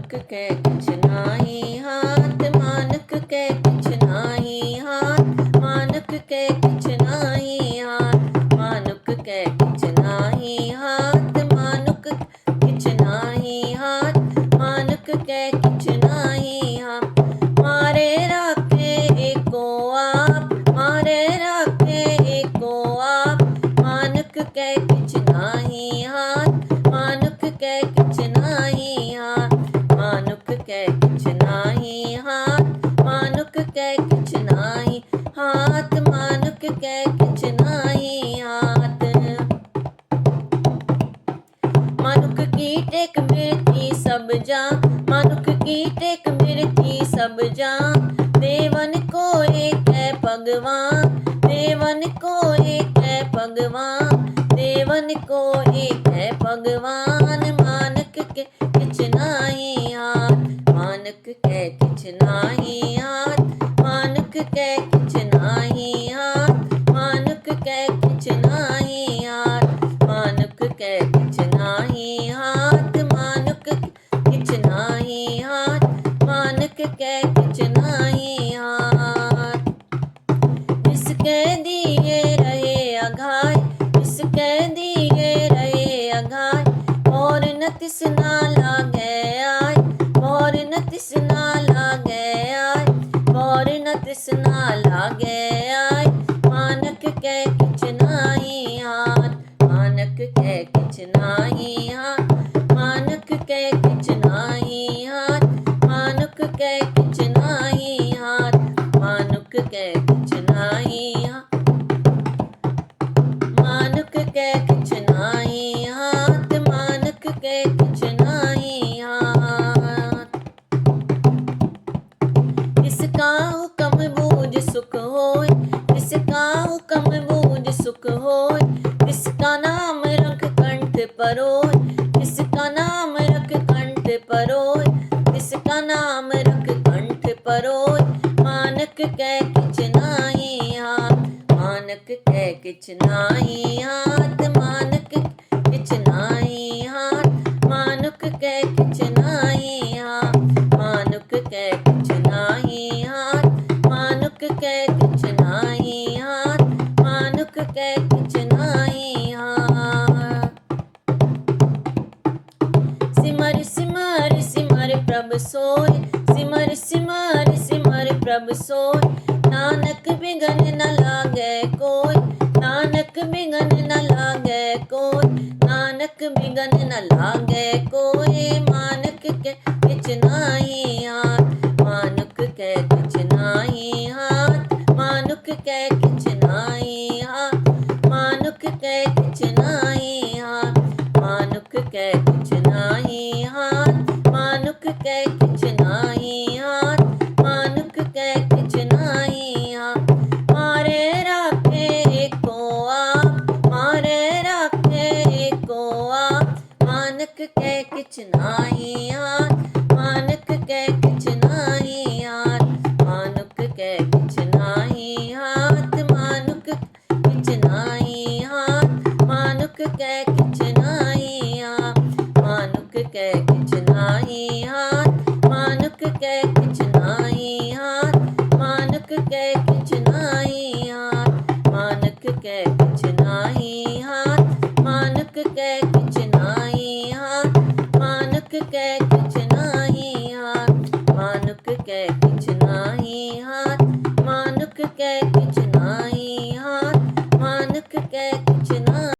मानुक के कुछ नाही हाथ, मानुक के कुछ नाही हाथ, मानुक के कुछ नाही हाथ, मानुक के कुछ नाही हाथ, मानुक कुछ नाही हाथ, मानुक के कुछ नाही हाथ। मारे राखे एको आप, मारे राखे एको आप, मानुक के कुछ नाही हाथ, मानुक के कुछ नाही हाथ, मानुक के कुछ नाही हाथ, मानुक के कुछ नाही हाथ, मानुक के कुछ नाही हाथ। मानुक की टेक मिर्ची सब जा, मानुक की टेक मिर्ची सब जा, देवन को एक है भगवान, देवन को एक है भगवान, देवन को एक है भगवान। मानुक के कुछ नाही हाथ, मानुक के कुछ नाही हाथ, मानुक के कुछ नाही हाथ, मानुक के कुछ नाही हाथ, मानुक के कुछ नाही हाथ, मानुक कुछ नाही हाथ, मानुक के कुछ नाही हाथ। इसके दिए रहे अघाय, इसके दिए रहे अघाय, और न तिसना लागे आय, और न तिसना लागे आय, और न तिसना लागे आय। मानुक के कुछ नाही हाथ, मानुक के कुछ नाही हाथ, मानुक के कुछ नाही हाथ, मानुक के कुछ नाही हाथ, मानुक के कुछ नाही हाथ, मानुक के कुछ नाही हाथ, मानुक के कुछ नाही हाथ। इसका हुक्म बूझ सुख होय, इसका हुक्म बूझ सुख होय, इसका नाम रख कंठ परोय, इसका नाम रख कंठ परोय, इसका नाम रख कंठ परोय। मानुक के कुछ नाही हाथ, मानुक के कुछ नाही हाथ, मानुक कुछ नाही हाथ, मानुक के कुछ नाही हाथ, मानुक के कुछ नाही हाथ, मानुक के कुछ नाही हाथ, मानुक के कुछ नाही हाथ। सिमर सिमर सिमर प्रभ सोय, सिमर सिमर सिमर प्रभ सोय, नानक बिघन न लागे कोय, नानक बिघन न लागे कोय, नानक बिघन न लागे कोय। मानुक के कुछ नाही हाथ, मानुक के कुछ नाही हाथ, मानुक के कुछ नाही हाथ, मानुक के कुछ नाही हाथ, मानुक के कुछ नाही हाथ, मानुक के कुछ नाही हाथ, मानुक के कुछ नाही हाथ। मारे राखे एको आप, मारे राखे एको आप, मानुक के कुछ नाही हाथ, मानुक के कुछ नाही हाथ, मानुक के कुछ नाही हाथ, मानुक कुछ नाही हाथ, मानुक के कुछ नाही हाथ, मानुक के कुछ नाही हाथ, मानुक के कुछ नाही हाथ, मानुक के कुछ नाही हाथ, मानुक के कुछ नाही हाथ, मानुक के कुछ नाही हाथ, मानुक के कुछ नाही हाथ, मानुक के कुछ नाही हाथ, मानुक के कुछ नाही हाथ, मानुक के कुछ नाही।